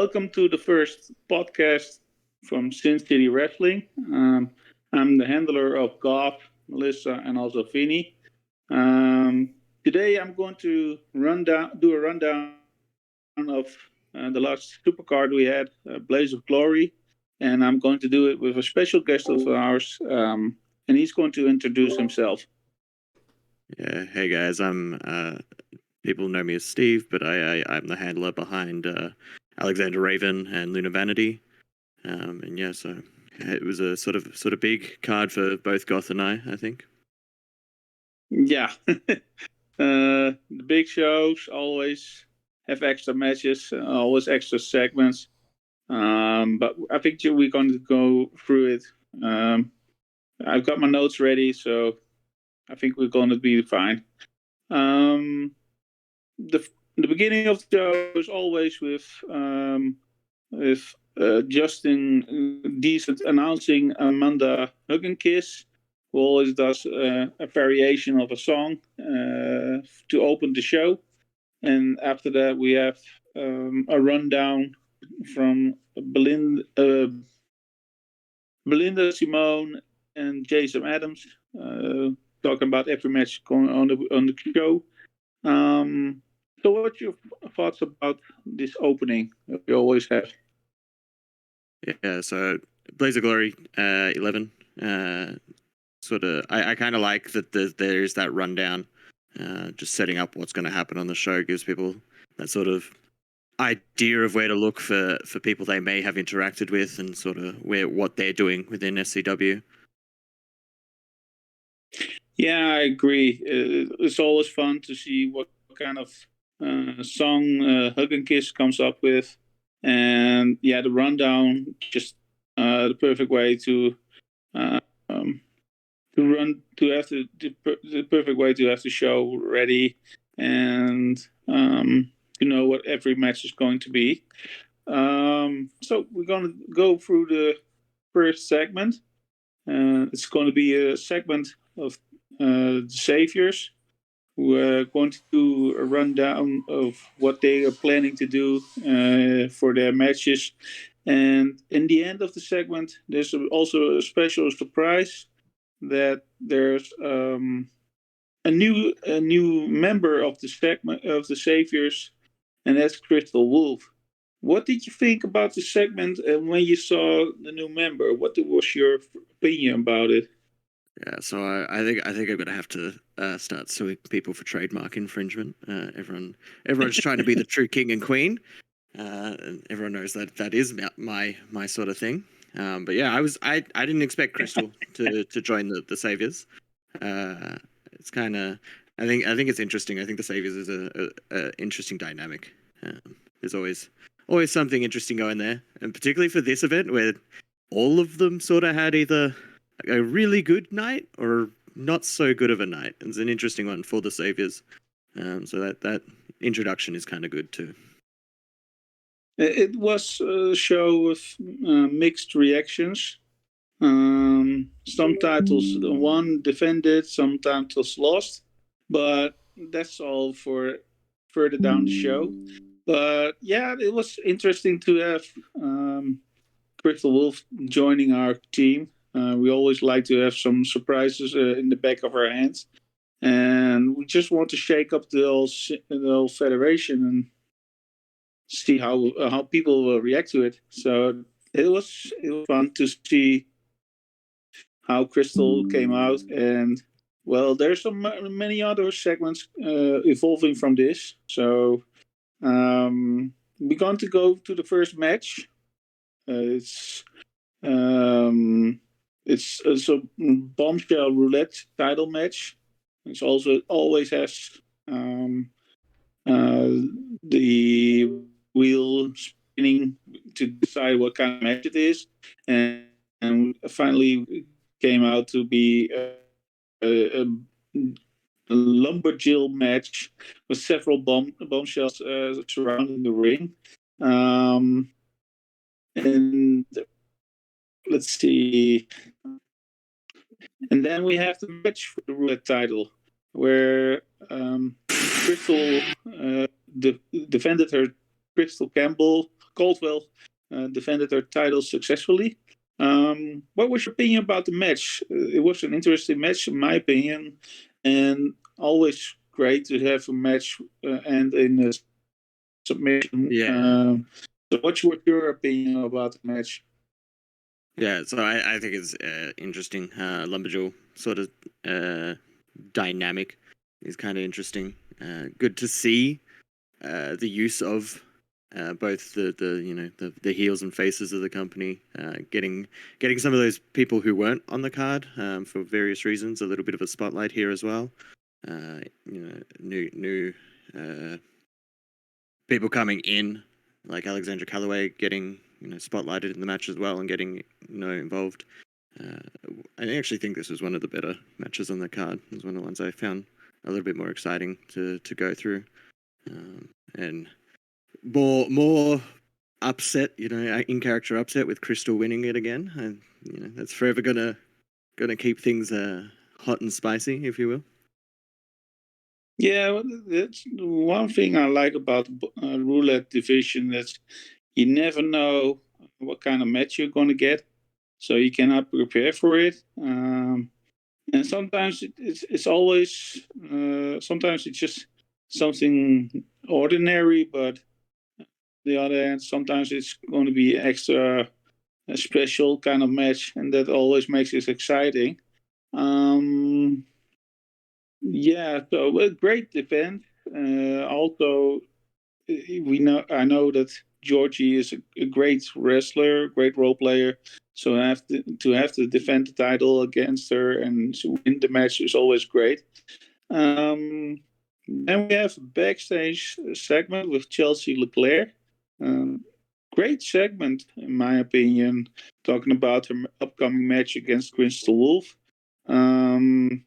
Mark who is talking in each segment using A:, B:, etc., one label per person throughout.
A: Welcome to the first podcast from Sin City Wrestling. I'm the handler of Goth, Melissa, and also Vinny. Today I'm going to do a rundown of the last Supercard we had, Blaze of Glory, and I'm going to do it with a special guest of ours, and he's going to introduce himself.
B: Yeah, hey guys, people know me as Steve, but I'm the handler behind Alexander Raven and Luna Vanity, and yeah, so it was a sort of big card for both Goth and I think.
A: Yeah, the big shows always have extra matches, always extra segments, but I think we're going to go through it. I've got my notes ready, so I think we're going to be fine. The beginning of the show is always with Justin Decent announcing Amanda Hug and Kiss, who always does a variation of a song to open the show. And after that, we have a rundown from Belinda Simone and Jason Adams, talking about every match going on the show. So what's your thoughts about this opening that we always have?
B: Yeah, so Blaze of Glory 11. I kind of like that there's that rundown, just setting up what's going to happen on the show, gives people that sort of idea of where to look for people they may have interacted with and sort of what they're doing within SCW.
A: Yeah, I agree. It's always fun to see what kind of song Hug and Kiss comes up with, and yeah, the rundown just the perfect way to the perfect way to have the show ready and to know what every match is going to be. So we're going to go through the first segment. It's going to be a segment of the Saviors, who are going to do a rundown of what they are planning to do for their matches. And in the end of the segment, there's also a special surprise that there's a new member of the segment of the Saviors, and that's Crystal Wolf. What did you think about the segment, and when you saw the new member, what was your opinion about it?
B: Yeah, so I think I'm gonna have to start suing people for trademark infringement. Everyone's trying to be the true king and queen, and everyone knows that is my sort of thing. But yeah, I didn't expect Crystal to join the Saviors. It's kind of I think it's interesting. I think the Saviors is a interesting dynamic. There's always something interesting going there, and particularly for this event where all of them sort of had either a really good night or not so good of a night. It's an interesting one for the Saviors. So that introduction is kind of good too.
A: It was a show with mixed reactions. Some titles won, defended, some titles lost, but that's all for further down the show. But yeah, it was interesting to have Crystal Wolf joining our team. We always like to have some surprises in the back of our hands, and we just want to shake up the whole federation and see how people will react to it. So it was fun to see how Crystal came out, and well, there's some many other segments evolving from this. So we're going to go to the first match. It's a bombshell roulette title match. It's also always has the wheel spinning to decide what kind of match it is, and finally came out to be a lumberjill match with several bombshells surrounding the ring. And let's see. And then we have the match for the roulette title, where Crystal defended her Crystal Campbell Caldwell defended her title successfully. What was your opinion about the match? It was an interesting match, in my opinion, and always great to have a match and in a submission.
B: Yeah.
A: So, what's your opinion about the match?
B: Yeah, so I think it's interesting. Lumberjaw sort of dynamic is kind of interesting. Good to see the use of both the heels and faces of the company, getting some of those people who weren't on the card for various reasons a little bit of a spotlight here as well. New people coming in, like Alexandra Calloway getting spotlighted in the match as well and getting involved. I actually think this was one of the better matches on the card. It was one of the ones I found a little bit more exciting to go through, and more upset, in character upset with Crystal winning it again. And that's forever gonna keep things hot and spicy, if you will.
A: Yeah, that's one thing I like about roulette division. That you never know what kind of match you're going to get, so you cannot prepare for it. And sometimes it's always sometimes it's just something ordinary, but the other hand, sometimes it's going to be extra a special kind of match, and that always makes it exciting. Um, yeah, so a great event. Also, I know that Georgie is a great wrestler, great role player. So have to defend the title against her and to win the match is always great. Then we have a backstage segment with Chelsea Leclerc. Um, Great segment, in my opinion, talking about her upcoming match against Crystal Wolf. Um,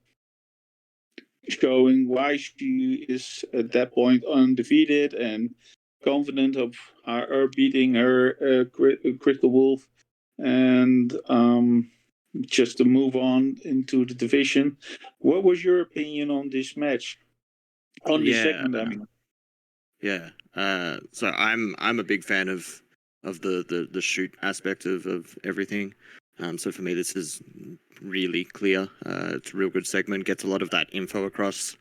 A: Showing why she is at that point undefeated and confident of her beating her Crystal Wolf, and just to move on into the division. What was your opinion on this match? On this
B: Yeah,
A: segment, I mean.
B: yeah. So I'm a big fan of the shoot aspect of everything. So for me, this is really clear. It's a real good segment. Gets a lot of that info across.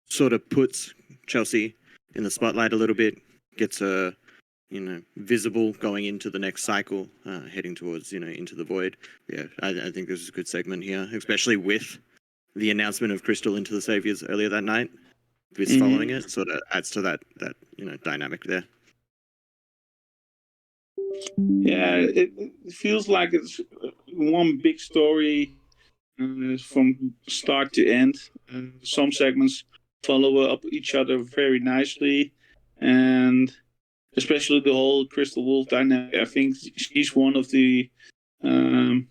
B: Sort of puts Chelsea in the spotlight a little bit. Gets her, visible going into the next cycle, heading towards into the void. Yeah, I think this is a good segment here, especially with the announcement of Crystal into the Saviors earlier that night. With following it, sort of adds to that dynamic there.
A: Yeah, it feels like it's one big story from start to end. Some segments follow up each other very nicely, and especially the whole Crystal Wolf dynamic. I think um,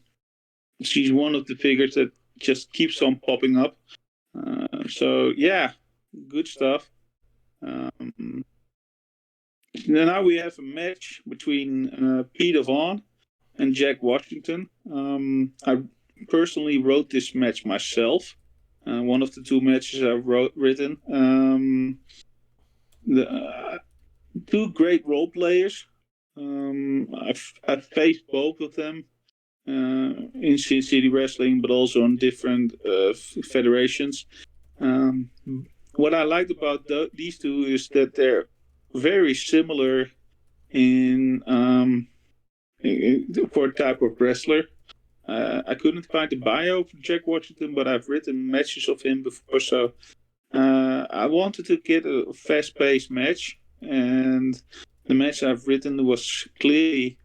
A: she's one of the figures that just keeps on popping up. So yeah, good stuff. Um, Now we have a match between Peter Vaughn and Jack Washington. I personally wrote this match myself. One of the two matches I've written. Two great role players. I've faced both of them in Sin City Wrestling, but also on different federations. Um, what I liked about these two is that they're very similar in for a type of wrestler. I couldn't find the bio for Jack Washington, but I've written matches of him before, so I wanted to get a fast-paced match, and the match I've written was clearly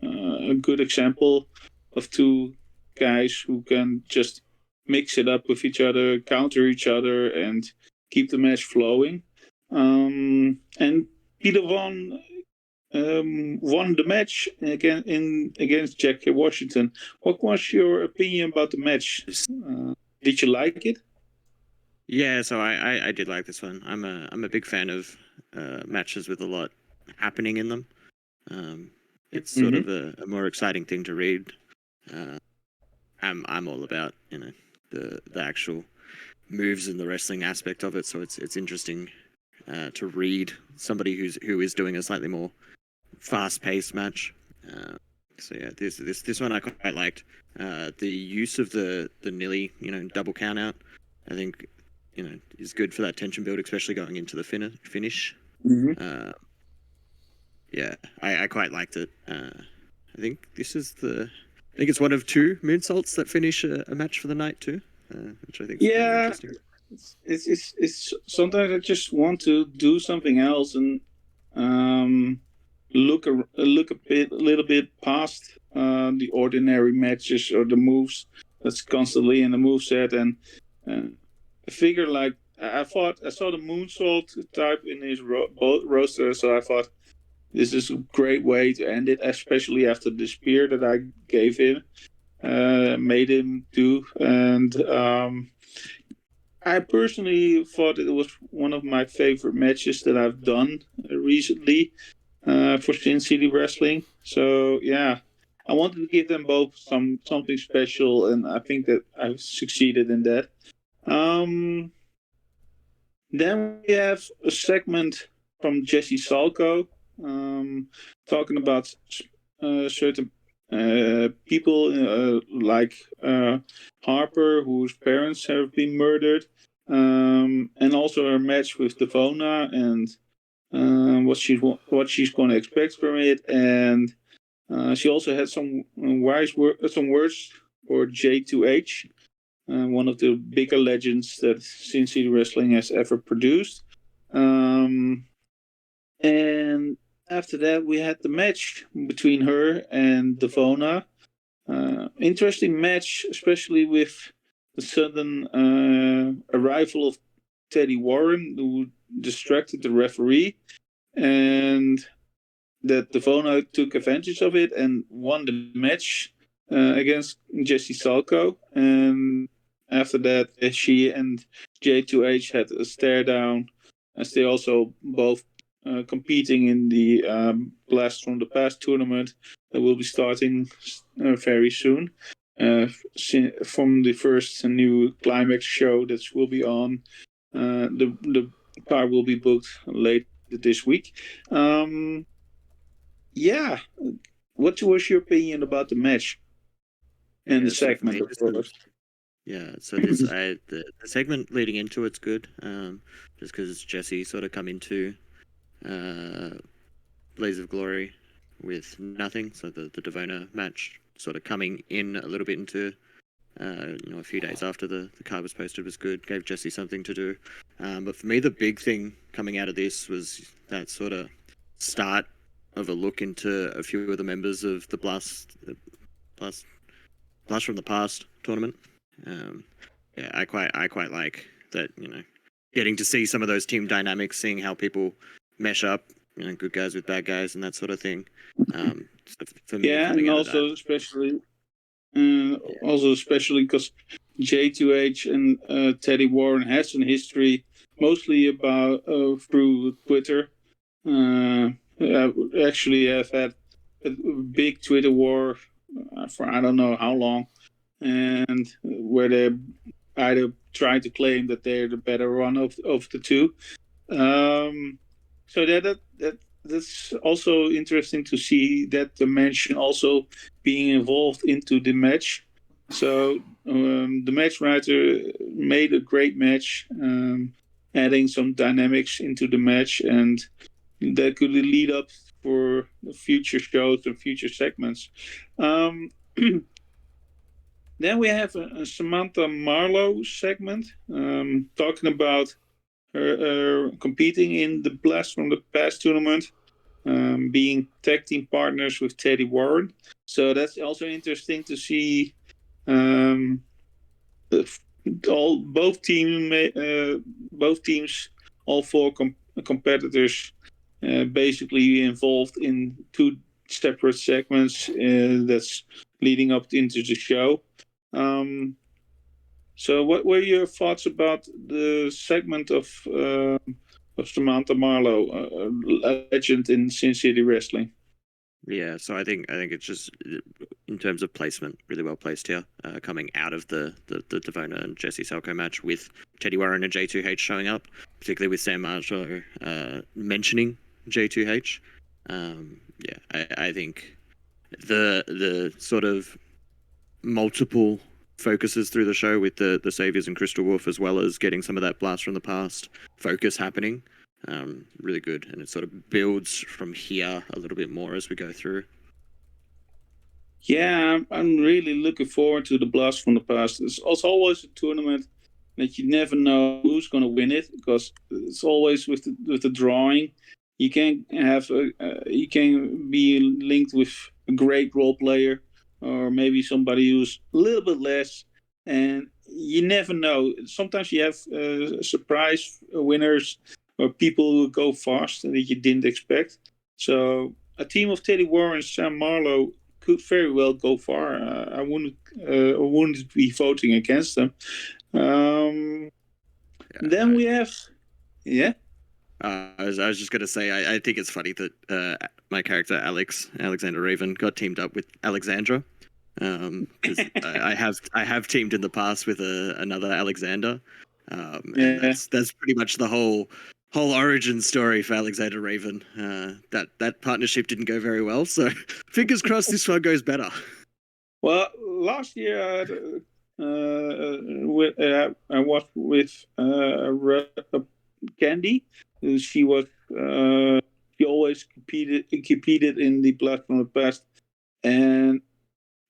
A: a good example of two guys who can just mix it up with each other, counter each other, and keep the match flowing. And Peter won the match against Jack Washington. What was your opinion about the match? Did you like it?
B: Yeah, so I did like this one. I'm a big fan of matches with a lot happening in them. It's sort of a more exciting thing to read. I'm all about the actual moves and the wrestling aspect of it, so it's interesting to read somebody who is doing a slightly more fast-paced match. So yeah, this one I quite liked. The use of the nearly double count out, I think is good for that tension build, especially going into the finish.
A: Mm-hmm.
B: Yeah, I quite liked it. I think it's one of two moonsaults that finish a match for the night too, which I think is kind of interesting.
A: It's sometimes I just want to do something else and look a little bit past the ordinary matches or the moves that's constantly in the moveset, and I figure like I saw the moonsault type in his roster, so I thought this is a great way to end it, especially after the spear that I gave him, made him do, and I personally thought it was one of my favorite matches that I've done recently for Sin City Wrestling. So yeah, I wanted to give them both something special, and I think that I've succeeded in that. Then we have a segment from Jesse Salko, talking about certain people like Harper, whose parents have been murdered, and also her match with Devona and what she's going to expect from it, and she also had some words for J2H, one of the bigger legends that Sin City Wrestling has ever produced. And after that, we had the match between her and Devona. Interesting match, especially with the sudden arrival of Teddy Warren, who distracted the referee, and that Devona took advantage of it and won the match against Jesse Salko. And after that, she and J2H had a stare down, as they also both competing in the Blast from the Past tournament that will be starting very soon. From the first new Climax show that will be on, the card will be booked later this week. Yeah, what was your opinion about the match and the segment, of course?
B: Yeah, so this the segment leading into it's good, just because Jesse sort of come into Blaze of Glory with nothing, so the Devona match sort of coming in a little bit into a few days after the card was posted was good, gave Jesse something to do. But for me, the big thing coming out of this was that sort of start of a look into a few of the members of the Blast from the Past tournament. Yeah, I quite like that. Getting to see some of those team dynamics, seeing how people mesh up, good guys with bad guys, and that sort of thing. So for me,
A: yeah, and also especially because J2H and Teddy Warren has an history mostly about through Twitter. Actually have had a big Twitter war for I don't know how long, and where they're either trying to claim that they're the better one of the two. So that's also interesting to see that dimension also being involved into the match. So the match writer made a great match, adding some dynamics into the match, and that could lead up for future shows and future segments. Then we have a Samantha Marlowe segment, talking about her competing in the Blast from the Past tournament, being tag team partners with Teddy Warren. So that's also interesting to see both teams, all four competitors, basically involved in two separate segments that's leading up into the show. So what were your thoughts about the segment of Samantha Marlowe, a legend in Sin City Wrestling?
B: Yeah, so I think it's just in terms of placement, really well placed here. Coming out of the Devona and Jesse Salko match with Teddy Warren and J2H showing up, particularly with Sam Marshall mentioning J2H. I think the sort of multiple focuses through the show with the Saviors and Crystal Wolf, as well as getting some of that blast from the past focus happening. Really good, and it sort of builds from here a little bit more as we go through.
A: Yeah, I'm really looking forward to the blast from the past. It's also always a tournament that you never know who's going to win it, because it's always with the drawing. You can you can be linked with a great role player, or maybe somebody who's a little bit less, and you never know. Sometimes you have surprise winners or people who go fast that you didn't expect. So a team of Teddy Warren and Sam Marlowe could very well go far. I wouldn't be voting against them. Then we have, yeah.
B: I was just gonna say I think it's funny that my character Alexander Raven got teamed up with Alexandra, because I have teamed in the past with another Alexander, and that's pretty much the whole origin story for Alexander Raven. That partnership didn't go very well, so fingers crossed this one goes better.
A: Well, last year I was with Candy. She was she always competed in the Blast from the Past, and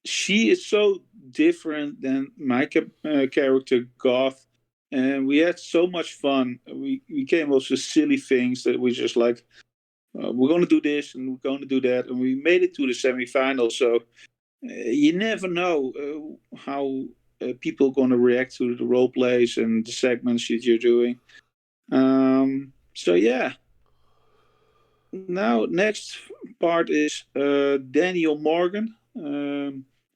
A: she is so different than my character Goth, and we had so much fun. We came up with silly things that we just like. We're going to do this and we're going to do that, and we made it to the semifinals. So you never know how people are going to react to the role plays and the segments that you're doing. So yeah. Now, next part is Daniel Morgan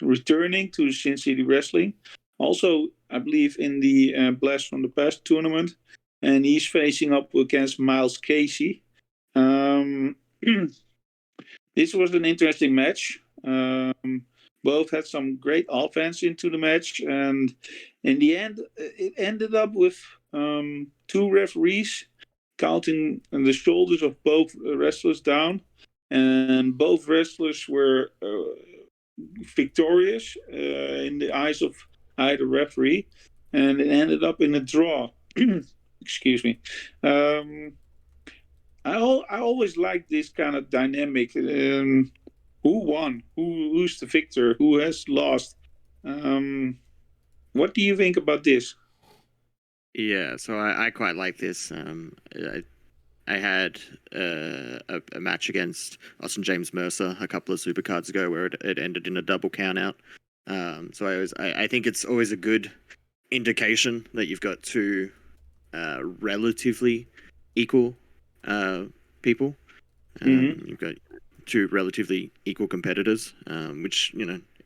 A: returning to Sin City Wrestling. Also, I believe in the Blast from the Past tournament, and he's facing up against Miles Casey. This was an interesting match. Both had some great offense into the match, and in the end, it ended up with two referees counting the shoulders of both wrestlers down, and both wrestlers were victorious in the eyes of either referee, and it ended up in a draw. Excuse me. I always like this kind of dynamic. Who won? Who's the victor? Who has lost? What do you think about this?
B: Yeah, so I quite like this. I had a match against Austin James Mercer a couple of Supercards ago where it ended in a double count out. So I think it's always a good indication that you've got two relatively equal people. You've got two relatively equal competitors, which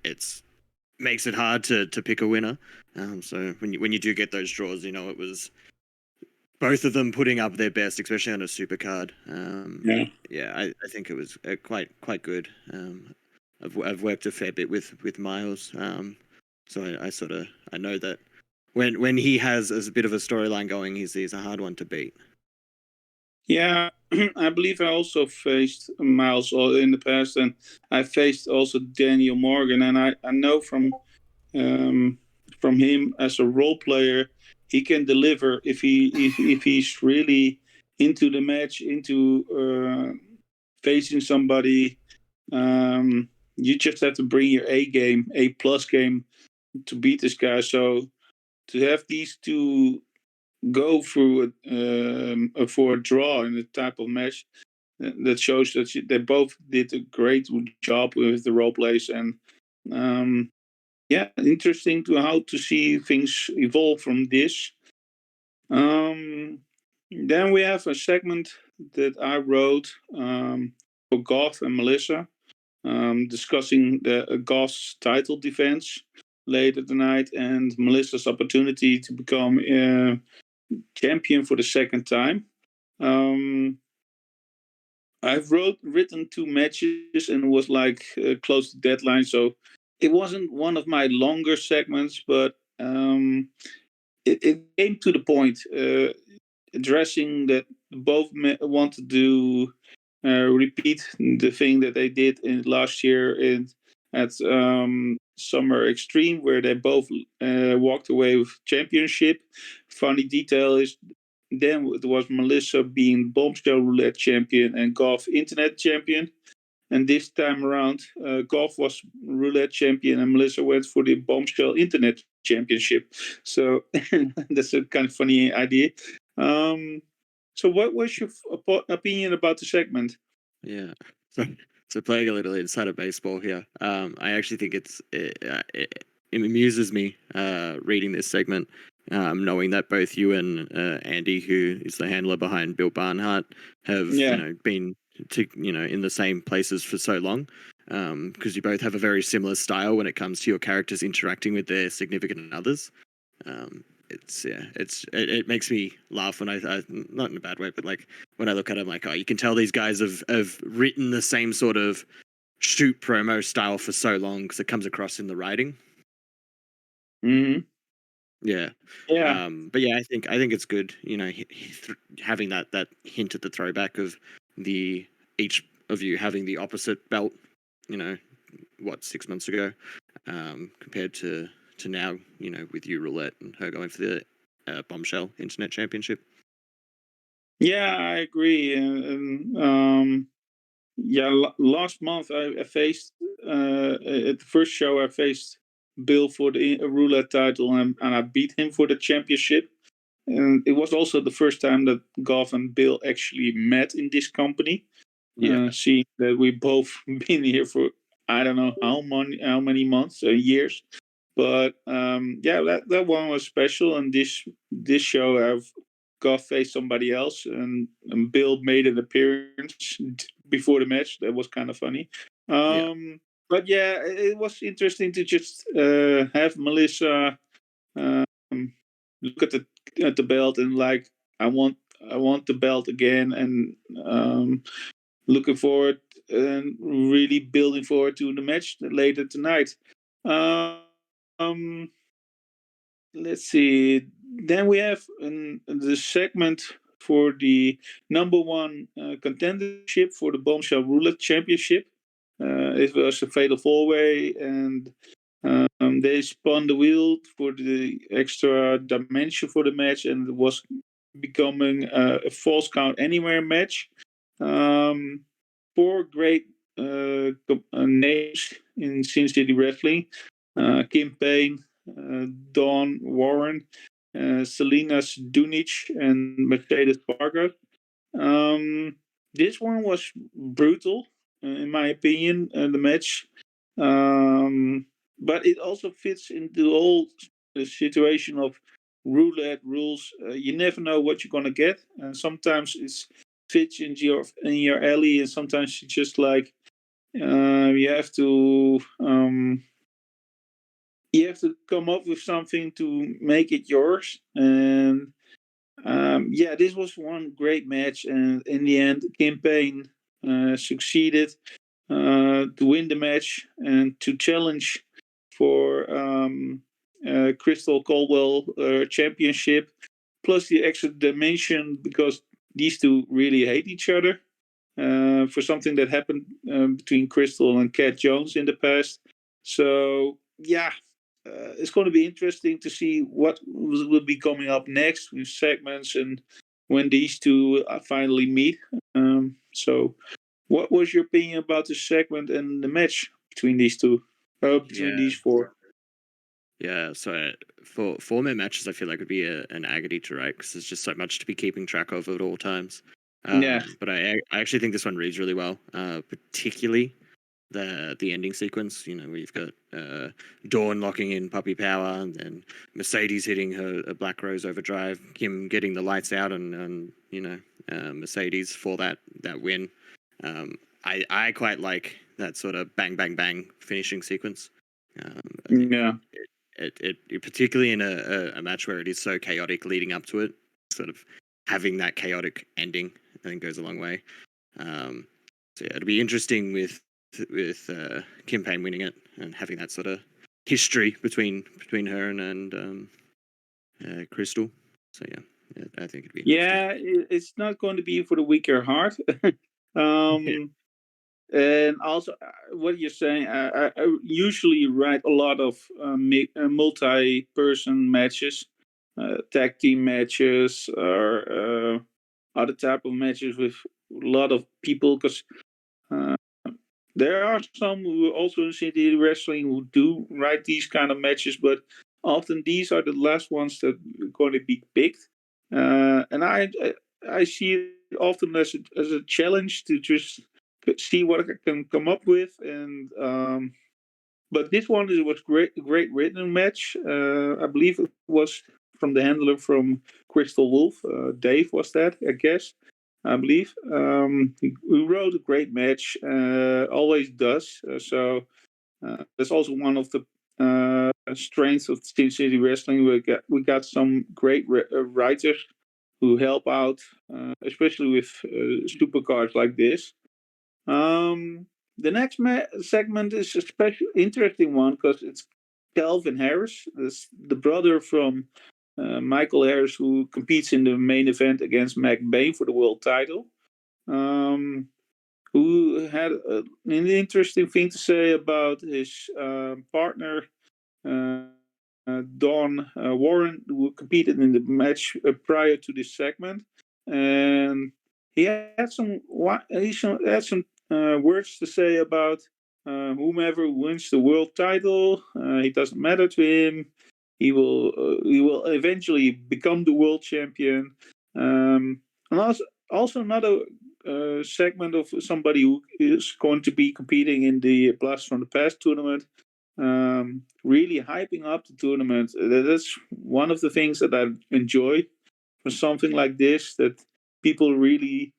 B: it's makes it hard to pick a winner. So when you do get those draws, it was both of them putting up their best, especially on a Supercard. I think it was quite good. I've worked a fair bit with Miles, so I know that when he has a bit of a storyline going, he's a hard one to beat.
A: Yeah, I believe I also faced Miles in the past, and I faced also Daniel Morgan, and I know from him as a role player, he can deliver if he's really into the match, into facing somebody. You just have to bring your A plus game to beat this guy. So to have these two go through for a draw in a type of match, that shows that they both did a great job with the role plays, and interesting how to see things evolve from this. Then we have a segment that I wrote for Goth and Melissa, discussing the Goth's title defense late at the night and Melissa's opportunity to become champion for the second time. I've written 2 matches and it was like close to deadline, so it wasn't one of my longer segments, but it came to the point, addressing that both want to do repeat the thing that they did in last year at Summer Extreme, where they both walked away with championship. Funny detail is then it was Melissa being Bombshell Roulette champion and Golf Internet champion. And this time around, Golf was Roulette champion and Melissa went for the Bombshell Internet championship. So that's a kind of funny idea. So what was your opinion about the segment?
B: Yeah. So playing a little inside of baseball here. I actually think it amuses me reading this segment, knowing that both you and Andy, who is the handler behind Bill Barnhart, have been in the same places for so long, because you both have a very similar style when it comes to your characters interacting with their significant others. It makes me laugh when I not in a bad way, but like when I look at it, I'm like, oh, you can tell these guys have written the same sort of shoot promo style for so long because it comes across in the writing.
A: Mm-hmm.
B: Yeah.
A: Yeah.
B: But yeah, I think it's good, having that hint at the throwback of each of you having the opposite belt, 6 months ago, compared to now, with you Roulette and her going for the Bombshell Internet Championship.
A: Yeah, I agree. Last month I faced at the first show I faced Bill for the roulette title, and I beat him for the championship. And it was also the first time that Goth and Bill actually met in this company.
B: Yeah.
A: Seeing that we both been here for I don't know how many months, years. But that one was special. And this show I've got faced somebody else, and Bill made an appearance before the match. That was kind of funny.
B: Yeah.
A: But yeah, it was interesting to just have Melissa look at the belt and like I want the belt again, and looking forward and really building forward to the match later tonight. Um, let's see. Then we have the segment for the number one contendership for the Bombshell Roulette Championship. It was a fatal four-way, and they spun the wheel for the extra dimension for the match, and it was becoming a false count anywhere match. Um, Four great names in Sin City Wrestling: Kim Payne, Dawn Warren, Selena Dunic, and Mercedes Vargas. Um, this one was brutal, in my opinion, the match. But it also fits into the whole situation of roulette rules. You never know what you're gonna get, and sometimes it fits in your alley, and sometimes you just like you have to come up with something to make it yours. And this was one great match, and in the end, Kim Payne succeeded to win the match and to challenge for Crystal Caldwell championship, plus the extra dimension because these two really hate each other for something that happened between Crystal and Cat Jones in the past. So yeah, it's going to be interesting to see what will be coming up next with segments and when these two finally meet. So, what was your opinion about the segment and the match between these two? Between these four?
B: Yeah, so for format matches, I feel like would be an agony to write because there's just so much to be keeping track of at all times.
A: Yeah.
B: But I actually think this one reads really well, particularly the ending sequence. Where you've got Dawn locking in Puppy Power, and then Mercedes hitting her Black Rose Overdrive, Kim getting the lights out, and Mercedes for that win. I quite like that sort of bang bang bang finishing sequence. I think it particularly in a match where it is so chaotic leading up to it, sort of having that chaotic ending, I think goes a long way. So yeah, it'll be interesting with Kim Payne winning it and having that sort of history between her and Crystal. So yeah, I think it'd be interesting.
A: Yeah, it's not going to be for the weaker heart.
B: Yeah.
A: um, and also, what you're saying, I usually write a lot of multi-person matches, tag team matches, or other type of matches with a lot of people, because uh, there are some who also in city wrestling who do write these kind of matches, but often these are the last ones that are going to be picked. And I see it often as a challenge to just see what I can come up with. And but this one was great written match. I believe it was from the handler from Crystal Wolf. Dave was that, I guess. I believe he wrote a great match. Always does. That's also one of the strengths of Team City Wrestling. We got some great writers who help out, especially with supercards like this. The next segment is a special, interesting one because it's Calvin Harris, the brother from Michael Harris, who competes in the main event against Mac Bain for the world title. Um, who had an interesting thing to say about his partner, uh, Don Warren, who competed in the match prior to this segment. And he had some words to say about whomever wins the world title. It doesn't matter to him. He will eventually become the world champion. And also another segment of somebody who is going to be competing in the Blast from the Past tournament. Really hyping up the tournament. That's one of the things that I enjoy for something like this. That people really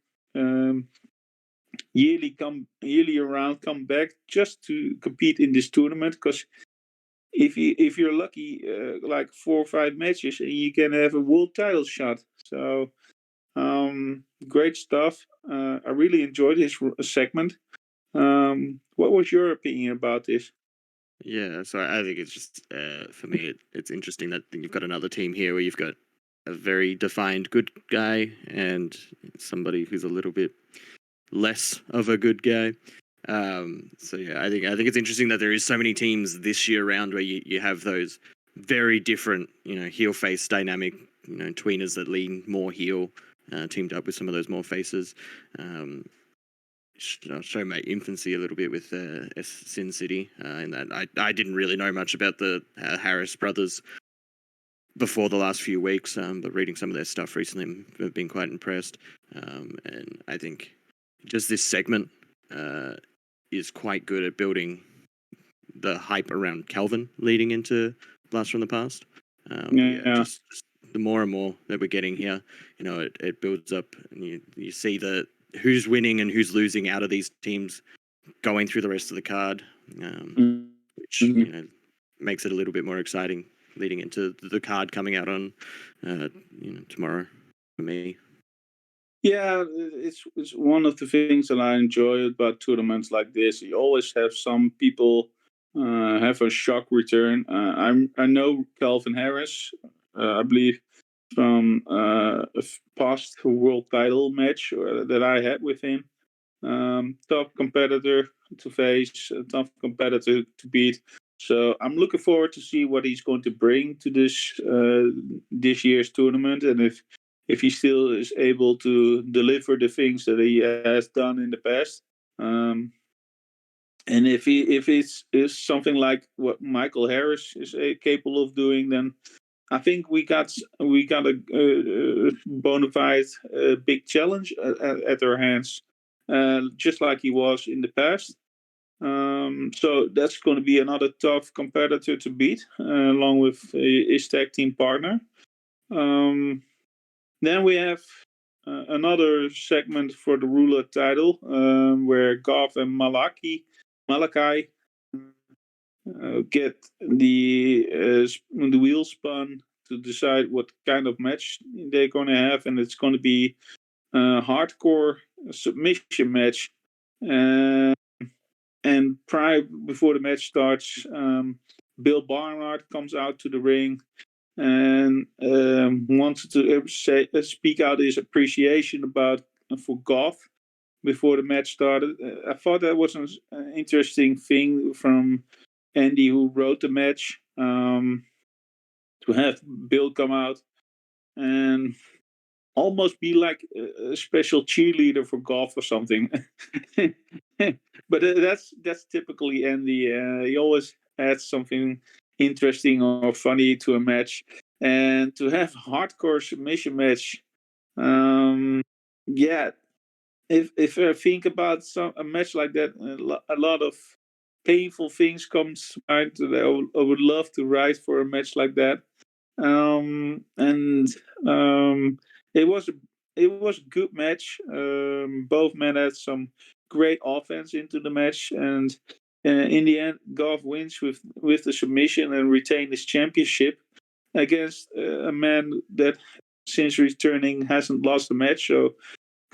A: yearly around come back just to compete in this tournament. Because if you're lucky, like 4 or 5 matches, and you can have a world title shot. So great stuff. I really enjoyed this segment. What was your opinion about this?
B: Yeah, so I think it's just for me, it's interesting that you've got another team here where you've got a very defined good guy and somebody who's a little bit less of a good guy. So yeah, I think it's interesting that there is so many teams this year round where you have those very different, heel face dynamic, tweeners that lean more heel, teamed up with some of those more faces. I'll show my infancy a little bit with Sin City, in that I didn't really know much about the Harris brothers before the last few weeks, but reading some of their stuff recently, I've been quite impressed. And I think just this segment is quite good at building the hype around Calvin leading into Blast from the Past. Just the more and more that we're getting here, it builds up, and you see who's winning and who's losing out of these teams going through the rest of the card, which makes it a little bit more exciting leading into the card coming out on tomorrow for me.
A: Yeah, it's one of the things that I enjoy about tournaments like this. You always have some people have a shock return. I know Calvin Harris, I believe, from a past world title match that I had with him. Tough competitor to face, a tough competitor to beat. So I'm looking forward to see what he's going to bring to this year's tournament, and if he still is able to deliver the things that he has done in the past. And if it's is something like what Michael Harris is capable of doing, then I think we got a bona fide big challenge at our hands, just like he was in the past. So that's going to be another tough competitor to beat, along with his tag team partner. Then we have another segment for the ruler title, where Goth and Malachi get the wheel spun to decide what kind of match they're going to have, and it's going to be a hardcore submission match Uh, and before the match starts, Bill Barnard comes out to the ring and wanted to speak out his appreciation for Goth before the match started. I thought that was an interesting thing from Andy, who wrote the match, to have Bill come out and almost be like a special cheerleader for Goth or something. But that's typically Andy. He always adds something interesting or funny to a match, and to have a hardcore submission match. Yeah, if I think about a match like that, a lot of painful things comes to mind. I would love to write for a match like that. And it was a good match. Both men had some great offense into the match, and in the end, Goff wins with the submission and retain his championship against a man that, since returning, hasn't lost a match. So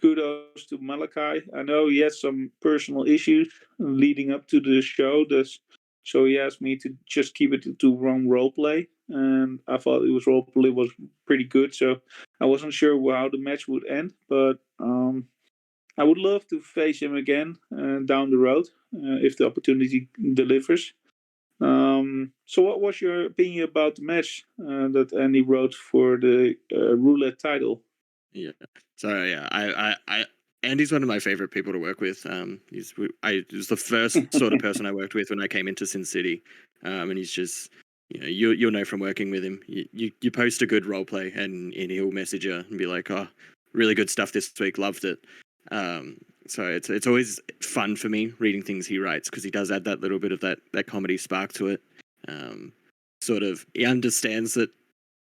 A: kudos to Malachi. I know he had some personal issues leading up to the show, so he asked me to just keep it to one role play, and I thought role play was pretty good. So I wasn't sure how the match would end, but I would love to face him again down the road if the opportunity delivers. So, what was your opinion about the match that Andy wrote for the roulette title?
B: Yeah. So yeah, Andy's one of my favorite people to work with. He was the first sort of person I worked with when I came into Sin City, and he's just, you'll know from working with him. You post a good role play, and he'll message you and be like, "Oh, really good stuff this week, loved it." So it's always fun for me reading things he writes, because he does add that little bit of that comedy spark to it. Sort of, he understands that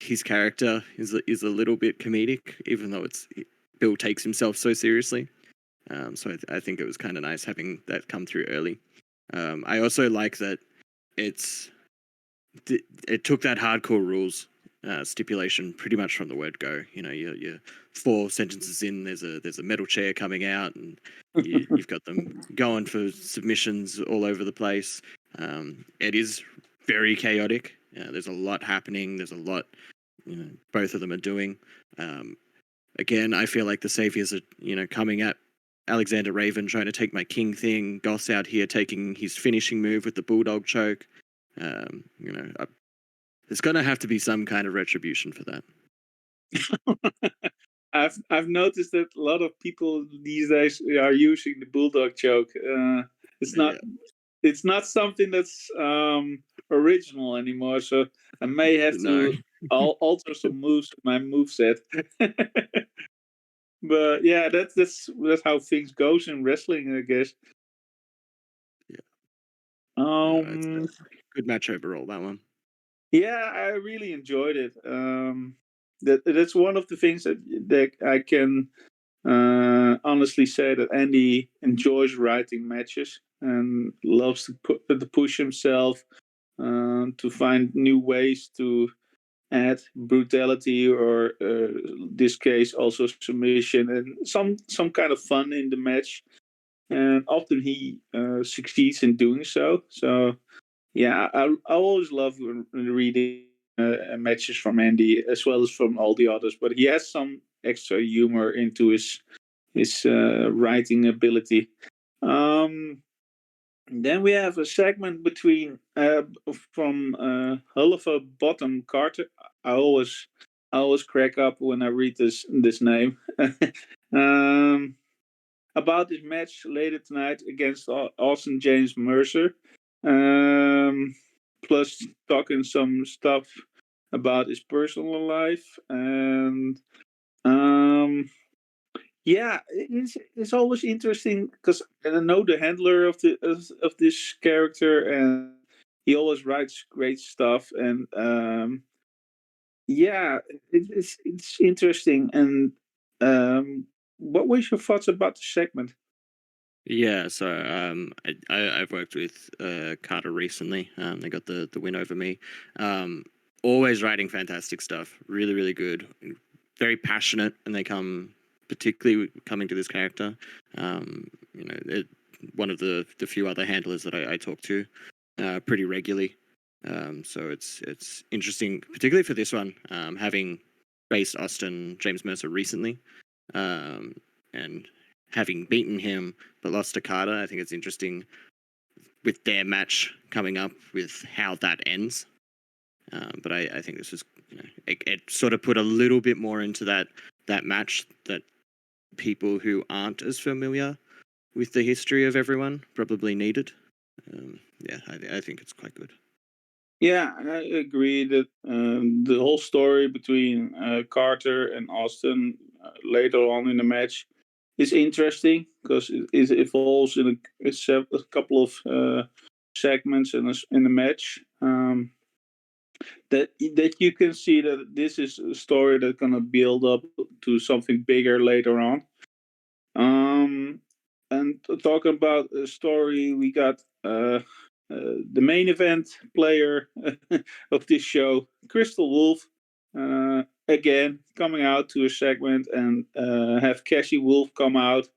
B: his character is a little bit comedic, even though Bill takes himself so seriously. So I think it was kind of nice having that come through early. I also like that it took that hardcore rules stipulation pretty much from the word go. You're 4 sentences in, there's a metal chair coming out, and you've got them going for submissions all over the place. It is very chaotic. There's a lot happening. There's a lot both of them are doing. Again, I feel like the saviors are coming at Alexander Raven, trying to take my king thing. Goss out here taking his finishing move with the bulldog choke. There's going to have to be some kind of retribution for that.
A: I've noticed that a lot of people these days are using the bulldog choke. It's not it's not something that's original anymore. So I may have to alter some moves in my moveset. But yeah, that's how things goes in wrestling, I guess.
B: Yeah. Good match overall, that one.
A: Yeah, I really enjoyed it. That's one of the things that I can honestly say, that Andy enjoys writing matches and loves to push himself to find new ways to add brutality, or this case also submission, and some kind of fun in the match. And often he succeeds in doing so. So yeah, I always love reading matches from Andy as well as from all the others. But he has some extra humor into his writing ability. Then we have a segment between from Hullifer Bottom Carter. I always crack up when I read this name. um, about this match later tonight against Austin James Mercer. Plus talking some stuff about his personal life, and yeah, it's always interesting because I know the handler of this character, and he always writes great stuff, and yeah, it's interesting. And what was your thoughts about the segment?
B: Yeah, so I've worked with Carter recently. They got the win over me. Always writing fantastic stuff. Really, really good. Very passionate, and they particularly coming to this character. one of the few other handlers that I talk to pretty regularly. So it's interesting, particularly for this one, having faced Austin James Mercer recently, and having beaten him but lost to Carter. I think it's interesting with their match coming up with how that ends. But I think this is, it sort of put a little bit more into that match that people who aren't as familiar with the history of everyone probably needed. I think it's quite good.
A: Yeah, I agree that the whole story between Carter and Austin later on in the match is interesting because it evolves in a couple of segments in the match. That you can see that this is a story that's gonna build up to something bigger later on. And talking about a story, we got the main event player of this show, Crystal Wolf, again coming out to a segment and have Cassie Wolf come out.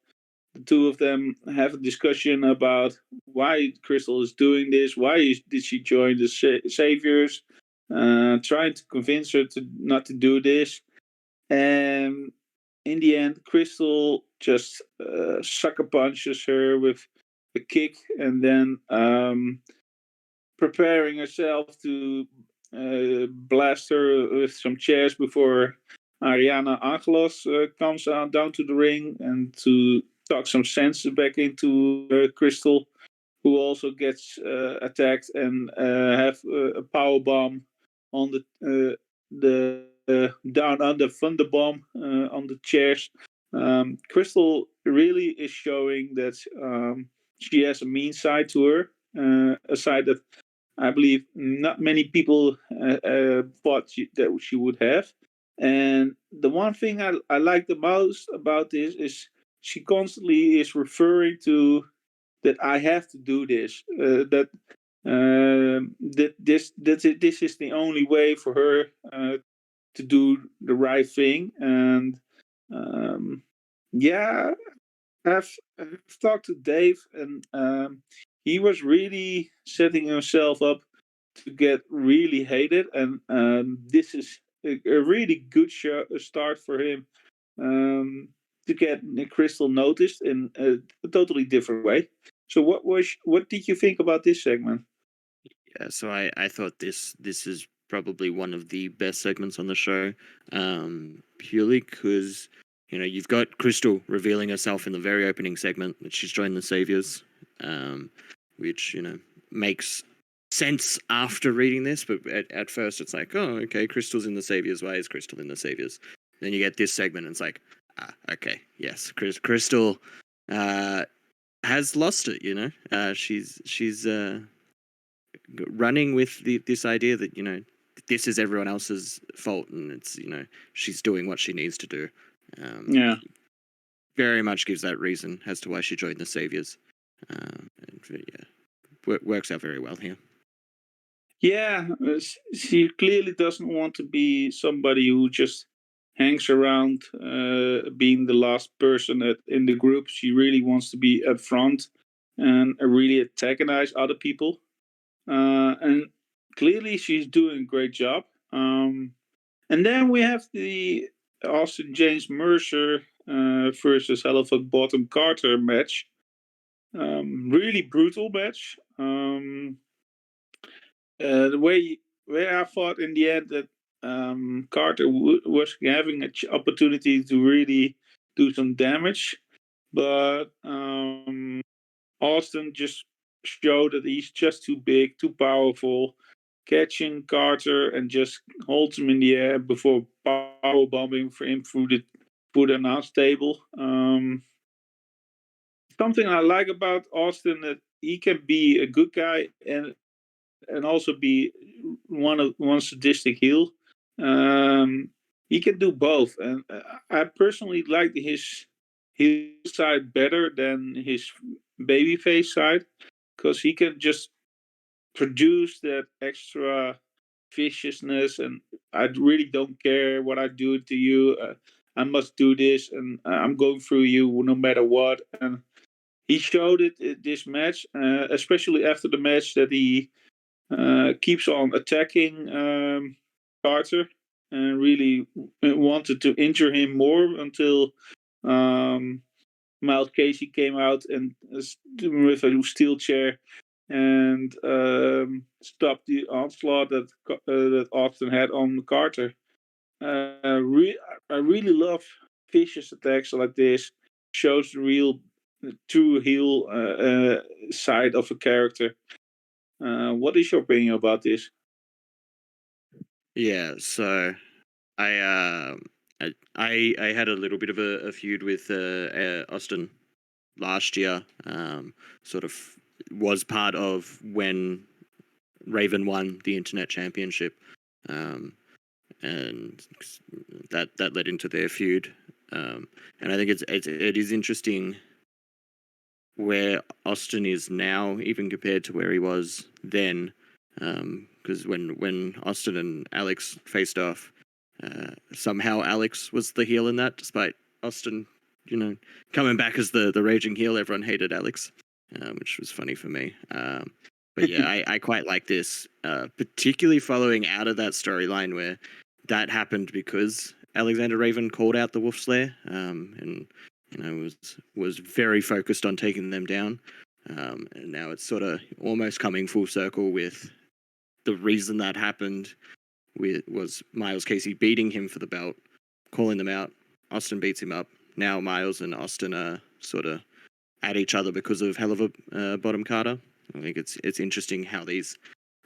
A: The two of them have a discussion about why Crystal is doing this. Did she join the Saviors? Trying to convince her to not to do this. And in the end, Crystal just sucker punches her with a kick, and then preparing herself to blast her with some chairs before Ariana Angelos comes down to the ring and to talk some sense back into Crystal, who also gets attacked and have a power bomb on the down under thunder bomb on the chairs. Crystal really is showing that she has a mean side to her, a side that I believe not many people thought that she would have. And the one thing I like the most about this is she constantly is referring to that I have to do this. This is the only way for her to do the right thing. And um, yeah, I've talked to Dave, and he was really setting himself up to get really hated. And this is a really good start for him to get Crystal noticed in a totally different way. So, what did you think about this segment?
B: Yeah, so I thought this is probably one of the best segments on the show, purely because you've got Crystal revealing herself in the very opening segment that she's joined the Saviors, which makes sense after reading this, but at first it's like, oh, okay, Crystal's in the Saviors. Why is Crystal in the Saviors? Then you get this segment, and it's like, okay, yes, Crystal has lost it. She's running with this idea that this is everyone else's fault, and it's she's doing what she needs to do.
A: Yeah.
B: Very much gives that reason as to why she joined the Saviors. And works out very well here.
A: Yeah, she clearly doesn't want to be somebody who just hangs around being the last person in the group. She really wants to be up front and really antagonize other people. And clearly she's doing a great job. And then we have the Austin James Mercer versus Halifax Bottom Carter match. Really brutal match. The way where I thought in the end that Carter was having an opportunity to really do some damage, but Austin just showed that he's just too big, too powerful, catching Carter and just holds him in the air before power bombing for him through the announce table. Something I like about Austin that he can be a good guy and also be one sadistic heel. He can do both, and I personally like his heel side better than his babyface side because he can just produce that extra viciousness, and I really don't care what I do to you. I must do this, and I'm going through you no matter what. And he showed it this match, especially after the match, that he keeps on attacking Carter and really wanted to injure him more until Miles Casey came out and with a steel chair and stopped the onslaught that Austin had on Carter. I really love vicious attacks like this. Shows the real true heel side of a character. What is your opinion about this?
B: Yeah, so I had a little bit of a feud with Austin last year. Sort of was part of when Raven won the Internet Championship, and that led into their feud. And I think it is interesting where Austin is now, even compared to where he was then. Because when Austin and Alex faced off, somehow Alex was the heel in that, despite Austin, coming back as the raging heel. Everyone hated Alex, which was funny for me. But yeah, I quite like this, particularly following out of that storyline where that happened because Alexander Raven called out the Wolf's Lair, and was very focused on taking them down. And now it's sort of almost coming full circle with the reason that happened was Miles Casey beating him for the belt, calling them out. Austin beats him up. Now Miles and Austin are sort of at each other because of hell of a bottom Carter. I think it's interesting how these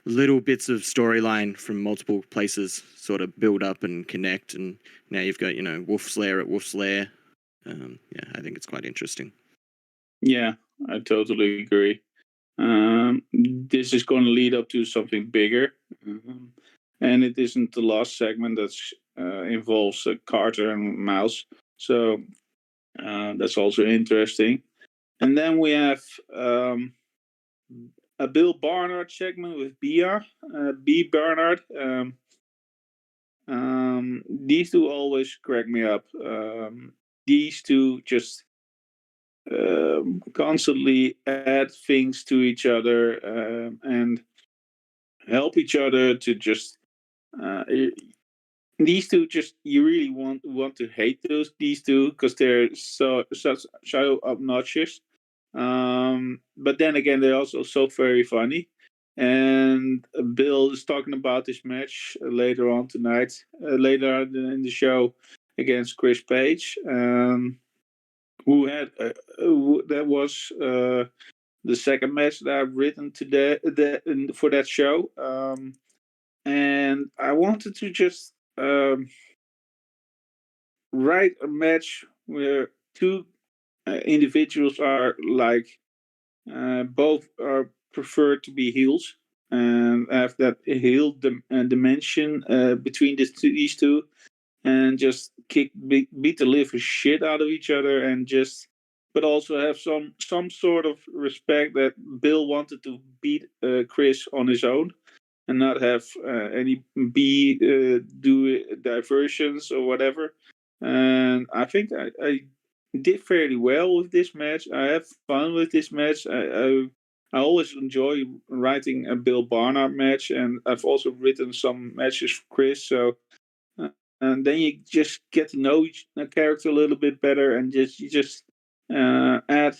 B: little bits of storyline from multiple places sort of build up and connect, and now you've got Wolf's Lair at Wolf's Lair. Yeah, I think it's quite interesting.
A: Yeah, I totally agree. This is going to lead up to something bigger, and it isn't the last segment that involves Carter and Mouse. So that's also interesting. And then we have a Bill Barnard segment with Bia, B. Barnard. These two always crack me up. These two just constantly add things to each other and help each other to just. These two just you really want to hate these two because they're so obnoxious. But then again, they're also so very funny. And Bill is talking about this match later on tonight, later on in the show against Chris Page, who had that was the second match that I've written today for that show. And I wanted to just write a match where two individuals are like both are preferred to be heels and have that heel dimension between these two, and just beat the living shit out of each other, and just but also have some sort of respect that Bill wanted to beat Chris on his own and not have any do diversions or whatever. And I think I did fairly well with this match. I have fun with this match. I always enjoy writing a Bill Barnard match, and I've also written some matches for Chris. So, and then you just get to know each character a little bit better, and you just add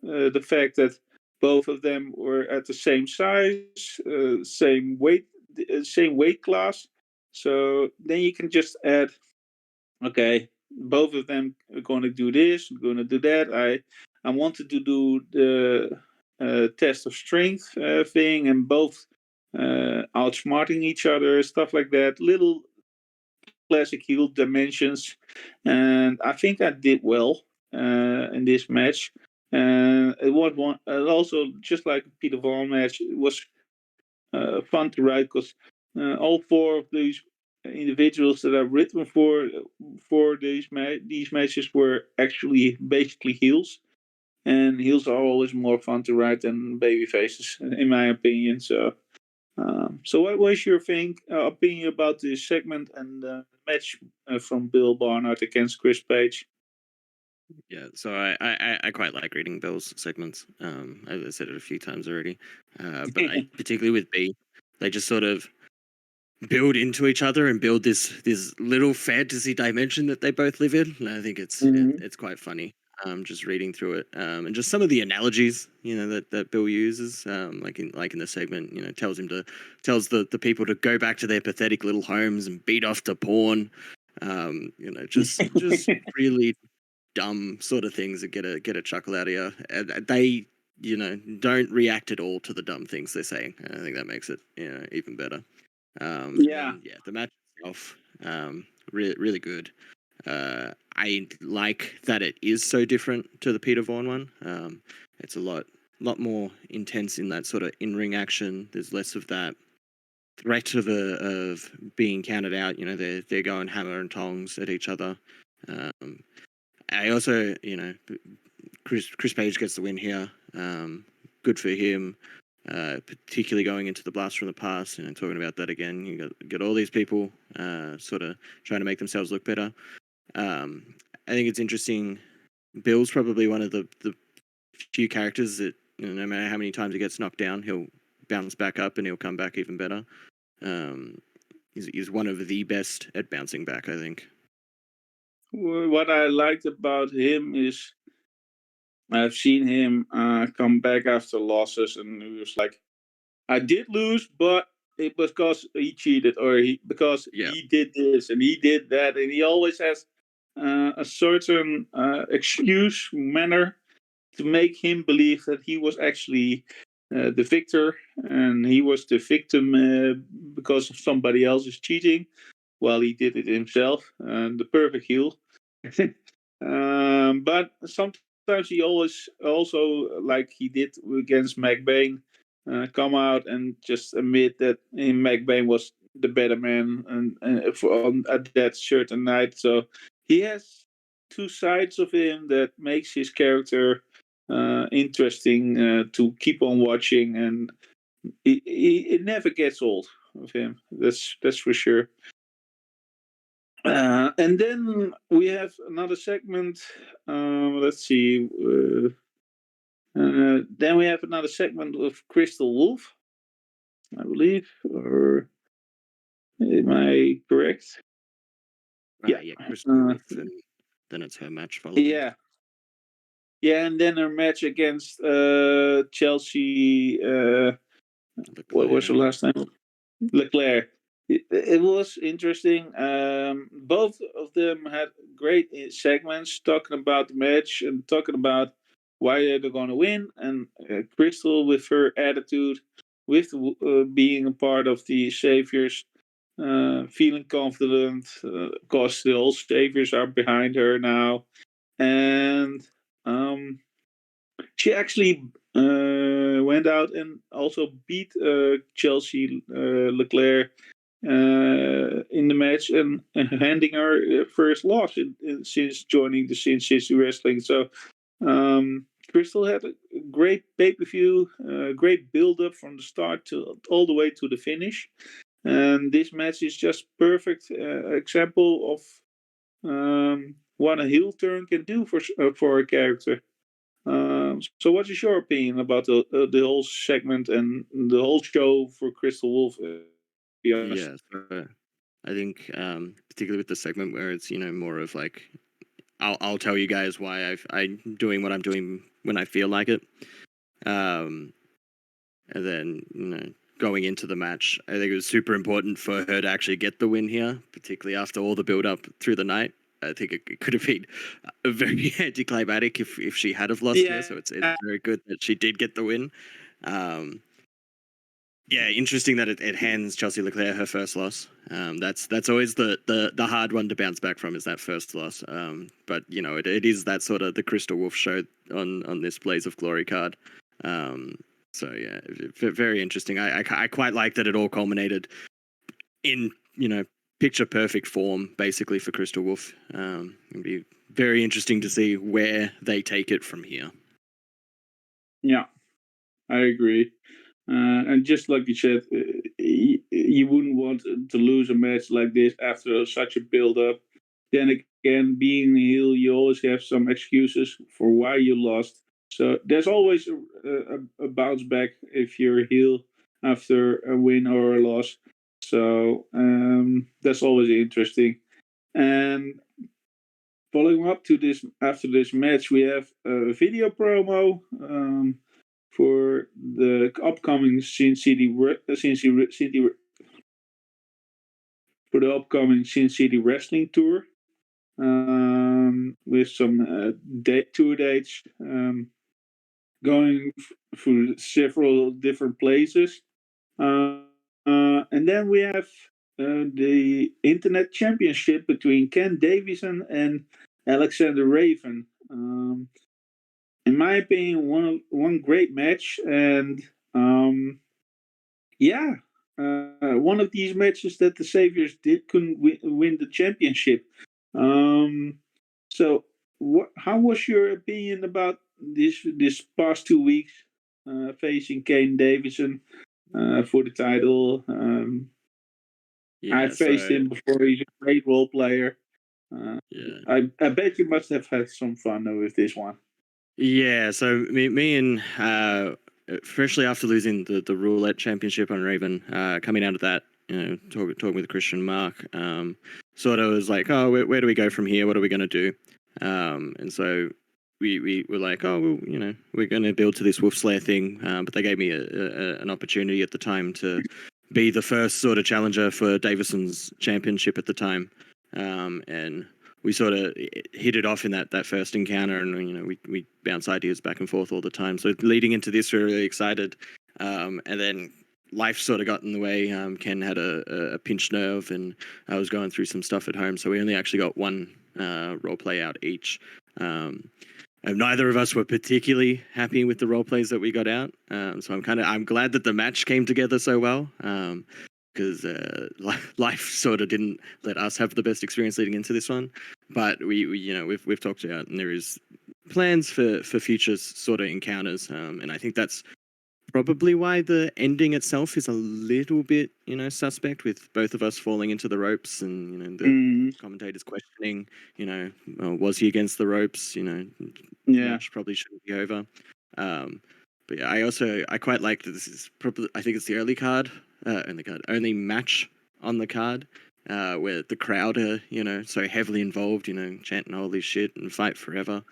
A: the fact that both of them were at the same size, same weight class. So then you can just add, okay, both of them are going to do this, going to do that. I wanted to do the test of strength thing, and both outsmarting each other, stuff like that. Little classic heel dimensions, and I think I did well in this match. It was one, also just like a Peter Vaughan match. It was fun to write because all four of these individuals that I've written for these matches were actually basically heels, and heels are always more fun to write than baby faces, in my opinion. So, so what was your opinion about this segment and match from Bill Barnard against Chris Page?
B: Yeah, so I quite like reading Bill's segments. I said it a few times already, but I particularly with B, they just sort of build into each other and build this little fantasy dimension that they both live in. And I think it's quite funny. Just reading through it, and just some of the analogies, that Bill uses, like in the segment, tells the people to go back to their pathetic little homes and beat off to porn, just really dumb sort of things that get a chuckle out of you. And they, don't react at all to the dumb things they're saying. I think that makes it, even better. And
A: Yeah.
B: then the match itself, really good. I like that it is so different to the Peter Vaughan one. It's a lot more intense in that sort of in-ring action. There's less of that threat of being counted out. They're going hammer and tongs at each other. I also, Chris Page gets the win here. Good for him. Particularly going into the blast from the past, and talking about that again. You got all these people sort of trying to make themselves look better. I think it's interesting. Bill's probably one of the few characters that, no matter how many times he gets knocked down, he'll bounce back up and he'll come back even better. He's one of the best at bouncing back, I think.
A: What I liked about him is I've seen him come back after losses, and he was like, "I did lose, but it was because he cheated, or because he did this and he did that," and he always has a certain excuse manner to make him believe that he was actually the victor and he was the victim because of somebody else's cheating, while he did it himself. The perfect heel. But sometimes he always also, like he did against McBain, come out and just admit that McBain was the better man at that certain night. So he has two sides of him that makes his character interesting to keep on watching, and it never gets old of him. That's for sure. And then we have another segment. Let's see. Then we have another segment of Crystal Wolf, I believe. Or am I correct?
B: Yeah, Crystal Wolf, and then it's her match following.
A: Yeah. Yeah, and then her match against Chelsea. What was her last name? Leclerc. It was interesting. Both of them had great segments talking about the match and talking about why they're going to win. And Crystal, with her attitude, with being a part of the Saviors, feeling confident, because the old Saviors are behind her now. And she actually went out and also beat Chelsea Leclerc in the match, and handing her first loss since joining the Sin City Wrestling. So Crystal had a great pay-per-view, great build-up from the start to all the way to the finish. And this match is just perfect example of what a heel turn can do for a character. So, what is your opinion about the whole segment and the whole show for Crystal Wolf?
B: Yeah, so I think particularly with the segment where it's more of like I'll tell you guys why I'm doing what I'm doing when I feel like it, and then going into the match, I think it was super important for her to actually get the win here, particularly after all the build up through the night. I think it could have been very anticlimactic if she had have lost here. So it's very good that she did get the win. Yeah, interesting that it hands Chelsea Leclerc her first loss. That's always the hard one to bounce back from, is that first loss. But it is that sort of the Crystal Wolf show on this Blaze of Glory card. So yeah, very interesting. I quite like that it all culminated in picture perfect form, basically, for Crystal Wolf. It'd be very interesting to see where they take it from here.
A: Yeah, I agree. And just like you said, you wouldn't want to lose a match like this after such a build-up. Then again, being a heel, you always have some excuses for why you lost. So there's always a bounce back if you're a heel after a win or a loss. So that's always interesting. And following up to this, after this match, we have a video promo for the upcoming Sin City for the upcoming Sin City Wrestling Tour, with some tour dates, going through several different places. And then we have the Internet Championship between Ken Davison and Alexander Raven. In my opinion, one great match, and yeah, one of these matches that the Saviors couldn't win the championship. So, how was your opinion about this past 2 weeks, facing Kane Davison for the title? I faced him before. He's a great role player. I bet you must have had some fun with this one.
B: Yeah, so me and especially after losing the roulette championship on Raven, coming out of that, talking with Christian and Mark, sort of was like, oh, where do we go from here? What are we going to do? And so we were like, oh, well, we're going to build to this Wolf Slayer thing, but they gave me an opportunity at the time to be the first sort of challenger for Davison's championship at the time, and we sort of hit it off in that first encounter, and we bounce ideas back and forth all the time. So leading into this, we were really excited, and then life sort of got in the way. Ken had a pinched nerve, and I was going through some stuff at home, so we only actually got one role play out each. And neither of us were particularly happy with the role plays that we got out. So I'm glad that the match came together so well. Because life sort of didn't let us have the best experience leading into this one, but we've talked about, and there is plans for future sort of encounters, and I think that's probably why the ending itself is a little bit suspect, with both of us falling into the ropes, and the commentators questioning, was he against the ropes? Match probably shouldn't be over. But yeah, I quite like that this is probably, I think it's the only match on the card, where the crowd are, so heavily involved, chanting all this shit and fight forever.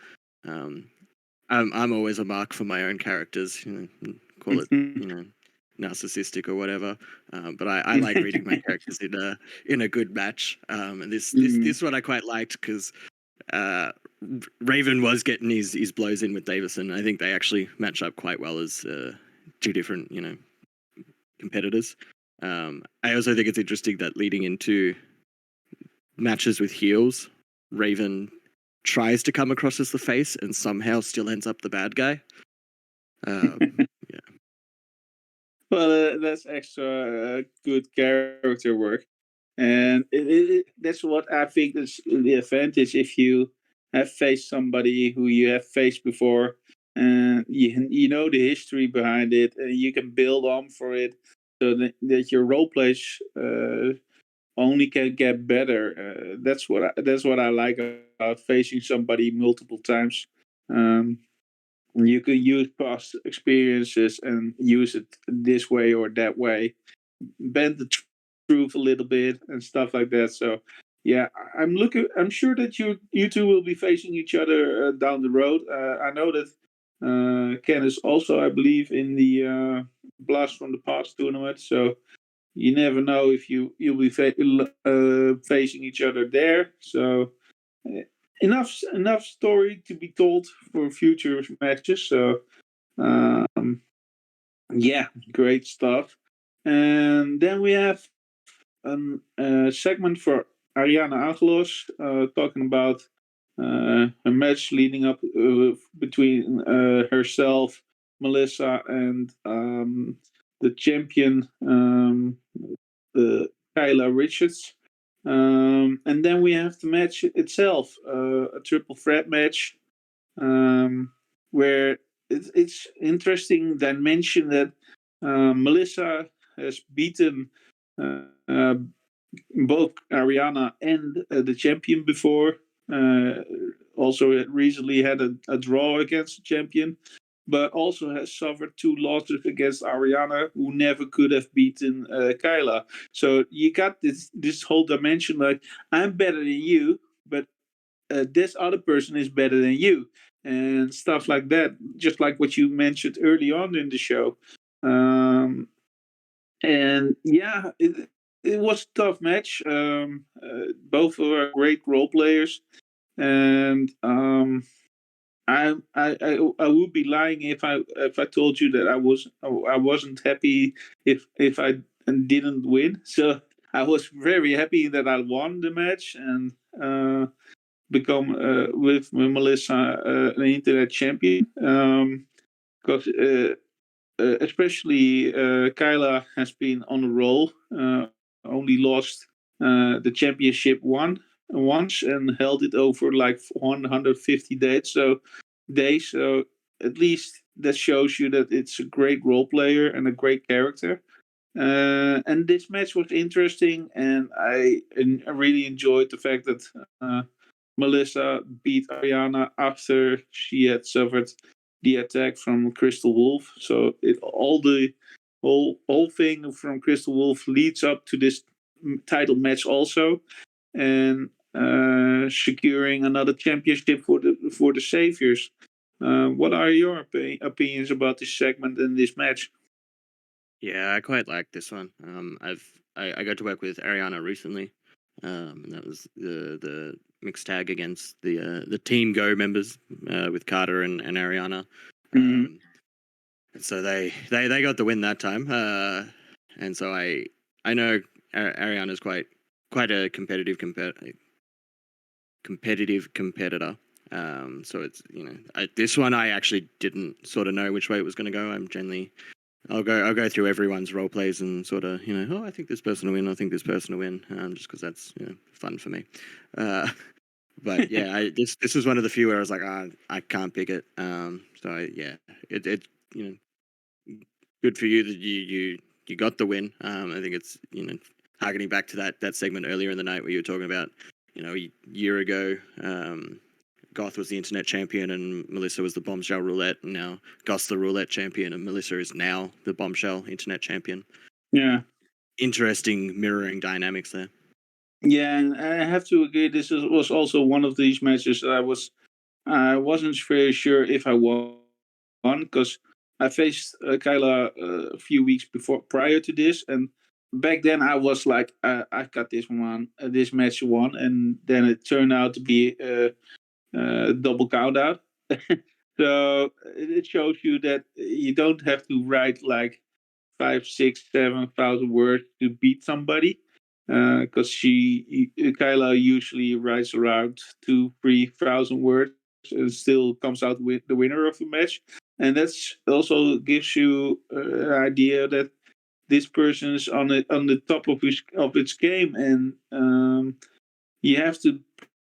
B: I'm always a mark for my own characters, call it, narcissistic or whatever. But I like reading my characters in a good match. And this one I quite liked because Raven was getting his blows in with Davison. I think they actually match up quite well as two different, competitors. I also think it's interesting that leading into matches with heels, Raven tries to come across as the face and somehow still ends up the bad guy. Yeah.
A: Well, that's extra good character work, and that's what I think is the advantage if you have faced somebody who you have faced before, and you know the history behind it, and you can build on for it, so that your role plays only can get better. That's what I like about facing somebody multiple times. You can use past experiences and use it this way or that way, bend the truth a little bit and stuff like that. So yeah, I'm sure that you two will be facing each other down the road. I know that Ken is also, I believe, in the Blast from the Past tournament. So you never know if you'll be facing each other there. So enough story to be told for future matches. So yeah, great stuff. And then we have a segment for Ariana Angelos, talking about a match leading up between herself, Melissa, and the champion, Kyla Richards. And then we have the match itself, a triple threat match, where it's interesting dimension that Melissa has beaten both Ariana and the champion before. Also recently had a draw against the champion, but also has suffered 2 losses against Ariana, who never could have beaten Kyla. So you got this whole dimension like, I'm better than you, but this other person is better than you, and stuff like that. Just like what you mentioned early on in the show. And yeah, it was a tough match. Both are great role players, and I would be lying if I told you that I wasn't happy if I didn't win. So I was very happy that I won the match and become with Melissa an internet champion. Because especially Kyla has been on a roll. Only lost the championship once and held it over like 150 days. So at least that shows you that it's a great role player and a great character. And this match was interesting, and I really enjoyed the fact that Melissa beat Ariana after she had suffered the attack from Crystal Wolf. So the whole thing from Crystal Wolf leads up to this title match also, and securing another championship for the Saviors. What are your opinions about this segment and this match?
B: Yeah, I quite like this one. I got to work with Ariana recently, and that was the mixed tag against the Team Go members with Carter and Ariana.
A: Mhm.
B: So they got the win that time, and so I know Ariana's quite a competitive competitor. So it's this one I actually didn't sort of know which way it was going to go. I'm generally I'll go through everyone's role plays and sort of I think this person will win. I think this person will win. Just because that's fun for me. But yeah, this was one of the few where I was like, I can't pick it. It good for you that you got the win. I think it's harkening back to that segment earlier in the night where you were talking about a year ago. Goth was the internet champion and Melissa was the bombshell roulette, and now Goth's the roulette champion and Melissa is now the bombshell internet champion.
A: Yeah.
B: Interesting mirroring dynamics there.
A: Yeah, and I have to agree. This was also one of these matches that I wasn't very sure if I won because I faced Kyla a few weeks prior to this, and back then I was like, I got this match won, and then it turned out to be a double count out. So it shows you that you don't have to write like 5, 6, 7,000 words to beat somebody. Because Kyla usually writes around 2, 3,000 words and still comes out with the winner of the match, and that's also gives you an idea that this person is on the top of its game, and you have to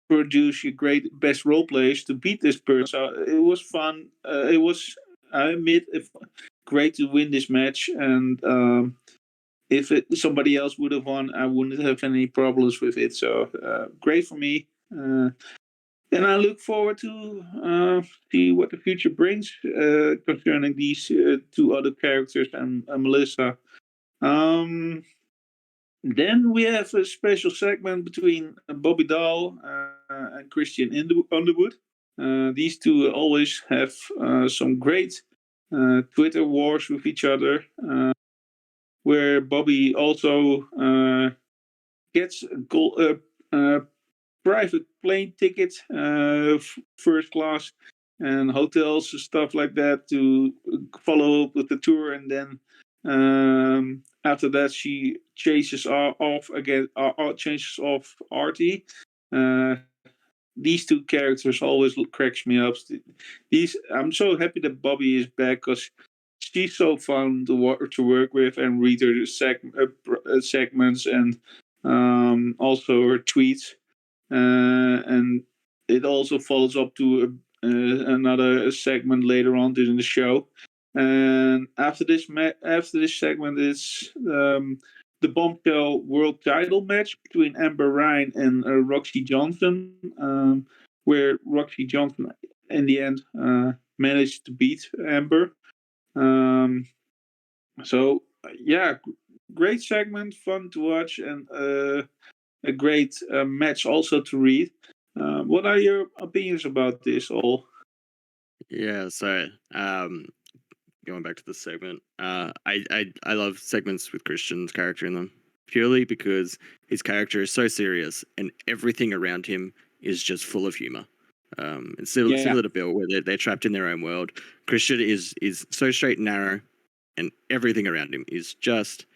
A: produce your best role players to beat this person. So it was fun. It was, I admit, great to win this match, and if somebody else would have won, I wouldn't have any problems with it. So great for me. And I look forward to see what the future brings concerning these 2 other characters and Melissa. Then we have a special segment between Bobby Dahl and Christian Underwood. These two always have some great Twitter wars with each other, where Bobby also gets private plane tickets, first class, and hotels and stuff like that to follow up with the tour, and then after that she chases off again. Chases off Artie. These 2 characters always cracks me up. I'm so happy that Bobby is back because she's so fun to work with and read her segments and also her tweets. And it also follows up to another segment later on in the show. And after this segment is the Bombshell World Title match between Amber Ryan and Roxy Johnson, where Roxy Johnson in the end managed to beat Amber. So yeah, great segment, fun to watch, and a great match also to read. What are your opinions about this all?
B: Yeah, so going back to the segment, I love segments with Christian's character in them purely because his character is so serious and everything around him is just full of humor. It's similar to Bill, where they're trapped in their own world. Christian is so straight and narrow, and everything around him is just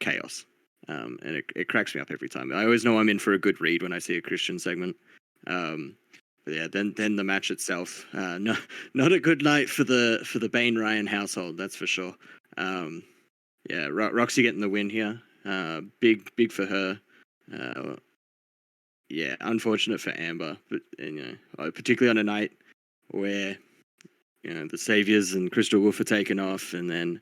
B: chaos. And it cracks me up every time. I always know I'm in for a good read when I see a Christian segment. But yeah, then the match itself, not a good night for the Bane Ryan household, that's for sure. Yeah, Roxy getting the win here, big for her. Yeah, unfortunate for Amber, but particularly on a night where the Saviors and Crystal Wolf are taken off, and then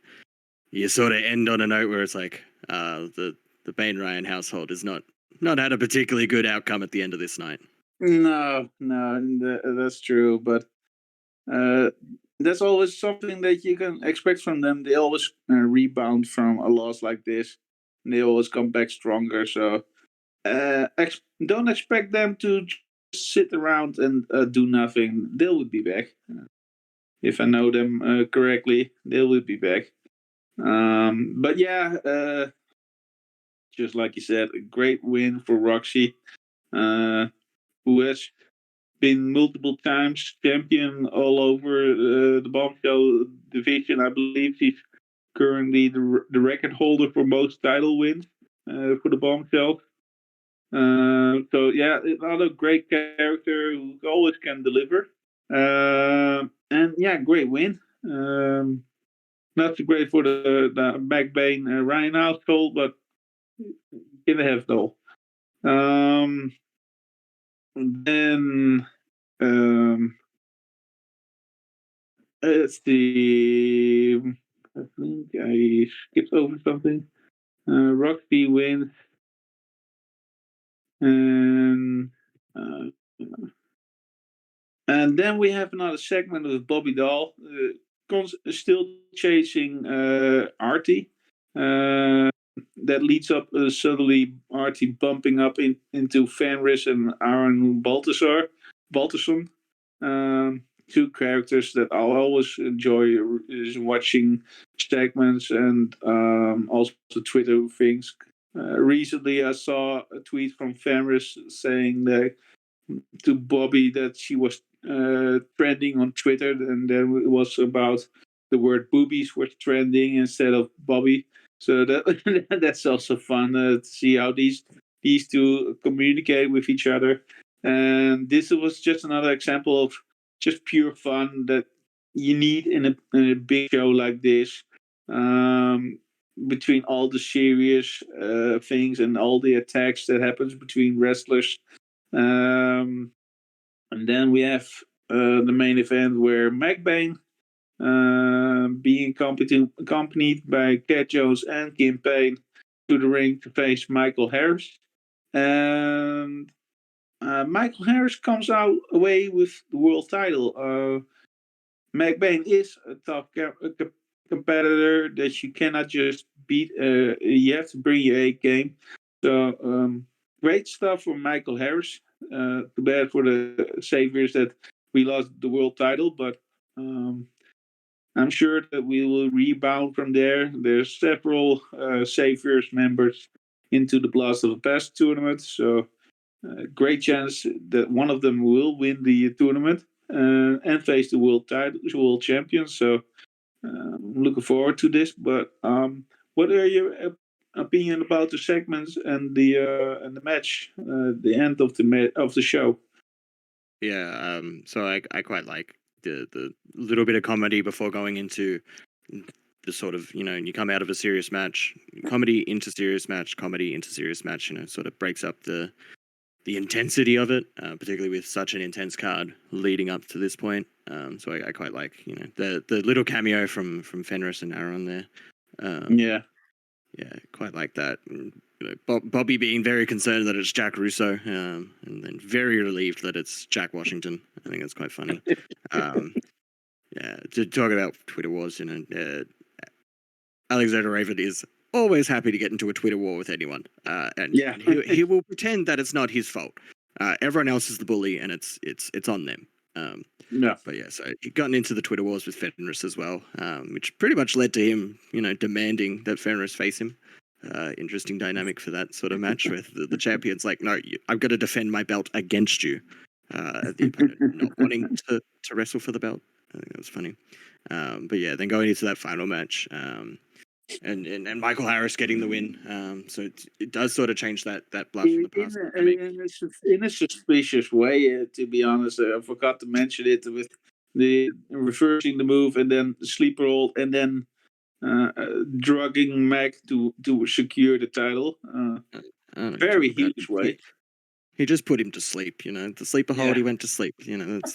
B: you sort of end on a note where it's like the Bane Ryan household has not had a particularly good outcome at the end of this night.
A: No, that's true, but that's always something that you can expect from them. They always rebound from a loss like this, and they always come back stronger. So don't expect them to just sit around and do nothing. They will be back. If I know them correctly, they will be back. But yeah, just like you said, a great win for Roxy, who has been multiple times champion all over the Bombshell division. I believe she's currently the record holder for most title wins for the Bombshell. So yeah, another great character who always can deliver. And yeah, great win. Not so great for the McBain Ryan household, but can have though. Then let's see. I think I skipped over something. Roxy wins, and uh, and then we have another segment with Bobby Dahl, still chasing Artie. That leads up suddenly Artie bumping up into Fenris and Aaron Baltasar. Two characters that I'll always enjoy is watching segments and also Twitter things. Recently, I saw a tweet from Fenris saying that to Bobby that she was trending on Twitter, and then it was about the word boobies was trending instead of Bobby. So that that's also fun to see how these two communicate with each other. And this was just another example of just pure fun that you need in a big show like this. Between all the serious things and all the attacks that happens between wrestlers, um, and then we have the main event where McBain, being accompanied by Cat Jones and Kim Payne, to the ring to face Michael Harris. And Michael Harris comes out away with the world title. McBain is a tough competitor that you cannot just beat. You have to bring your A game. So great stuff for Michael Harris. Too bad for the Saviors that we lost the world title, but I'm sure that we will rebound from there. There's several Saviors members into the Blast of the Past tournament, so great chance that one of them will win the tournament and face the world champion. So I'm looking forward to this. But what are your opinion about the segments and the match, the end of the show?
B: Yeah, so I quite like the little bit of comedy before going into the sort of, you come out of a serious match, comedy into serious match, comedy into serious match, sort of breaks up the intensity of it, particularly with such an intense card leading up to this point. So I quite like, the little cameo from Fenris and Aaron there.
A: Yeah.
B: yeah, quite like that. And, Bobby being very concerned that it's Jack Russo, and then very relieved that it's Jack Washington. I think that's quite funny. Yeah, to talk about Twitter wars, Alexander Raven is always happy to get into a Twitter war with anyone, and he will pretend that it's not his fault. Everyone else is the bully, and it's on them. But yeah, so he gotten into the Twitter wars with Fenris as well, which pretty much led to him, demanding that Fenris face him. Interesting dynamic for that sort of match with the champion's like, no, I've got to defend my belt against you. The opponent not wanting to wrestle for the belt. I think that was funny. But yeah, then going into that final match, and Michael Harris getting the win. So it does sort of change that blast from the past.
A: In a suspicious way, to be honest. I forgot to mention it with the reversing the move and then sleeper hold and then drugging Mac to secure the title. Very huge way.
B: He just put him to sleep, The sleeper hold, he went to sleep.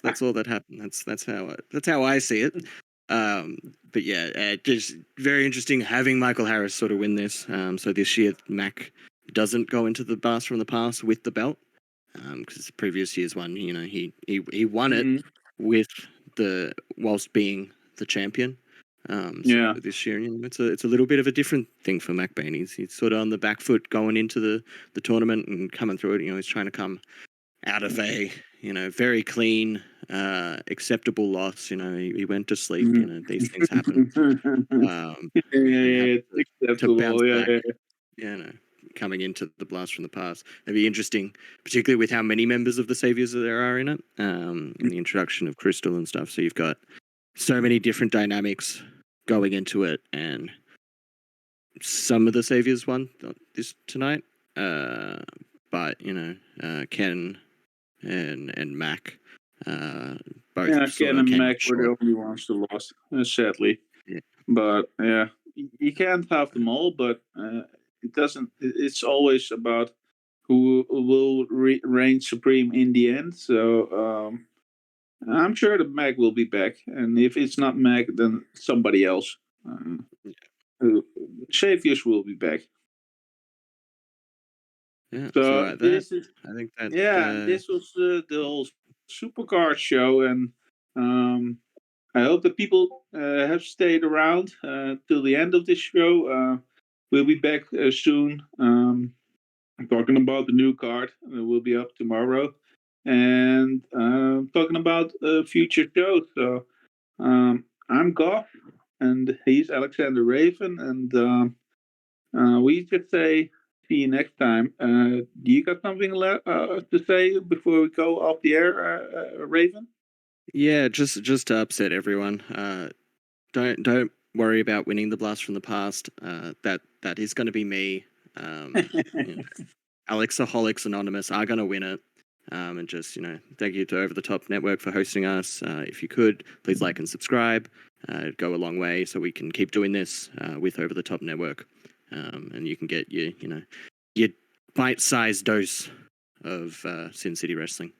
B: That's all that happened. That's how I see it. But yeah, just very interesting having Michael Harris sort of win this. So this year Mac doesn't go into the blast from the past with the belt, because the previous year's one, he won it with whilst being the champion. So this year, it's a little bit of a different thing for Mac Bain. He's sort of on the back foot going into the tournament and coming through it. He's trying to come out of a very clean, acceptable loss. He went to sleep. These things happen.
A: It's acceptable.
B: Coming into the blast from the past, it'd be interesting, particularly with how many members of the Saviors there are in it, and the introduction of Crystal and stuff. So you've got so many different dynamics going into it, and some of the Saviors won this tonight, but Ken and Mac, both
A: Ken and Mac were the only ones who lost, sadly.
B: Yeah.
A: But yeah, you can't have them all. But it doesn't. It's always about who will reign supreme in the end. So I'm sure that Mac will be back, and if it's not Mac, then somebody else. Saviors will be back.
B: Yeah.
A: So this is.
B: I think that.
A: This was the whole Supercard show, and I hope that people have stayed around till the end of this show. We'll be back soon. Talking about the new card. Will be up tomorrow, and talking about future shows. So I'm Goth, and he's Alexander Raven, and we just say see you next time. Do you got something to say before we go off the air, Raven?
B: Yeah, just to upset everyone. Don't worry about winning the blast from the past. That is going to be me. Alexaholics Anonymous are going to win it. And just thank you to Over the Top Network for hosting us. If you could, please like and subscribe. It'd go a long way so we can keep doing this with Over the Top Network. And you can get your bite-sized dose of Sin City Wrestling.